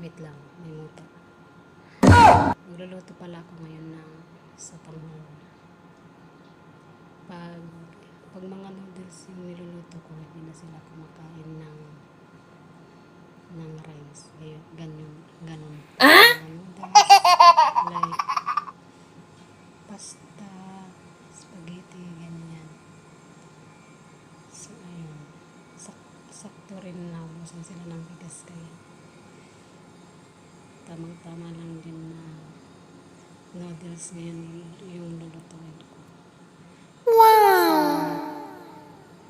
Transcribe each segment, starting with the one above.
Wait lang, may motor. Magluluto pala ako ngayon ng sa tanghal. Pag mga noodles yung niluluto ko, hindi na sila kumakain ng rice. Ganun. Mga noodles, like pasta, spaghetti, ganyan. So, ayun. Sakto rin na ubusan sila ng bigas kaya tamang-tama lang din na noodles ngayon yung lulutuin ko. Wow!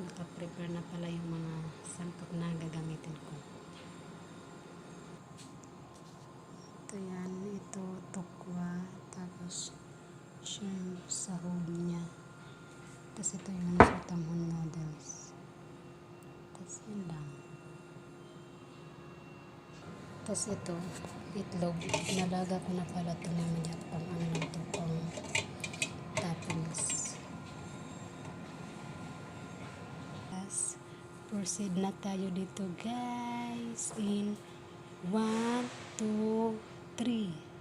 Naka-prepare na pala yung mga sangkap na gagamitin ko. Ito yan, ito tokwa, tapos shrimp sa hog niya. Tapos ito yung sotanghon noodles. Tapos yun lang. Tapos ito, itlog. Nalaga ko na pala ito mamaya pang ano ito, pang toppings. Tapos, proceed na tayo dito guys. In 1, 2, 3.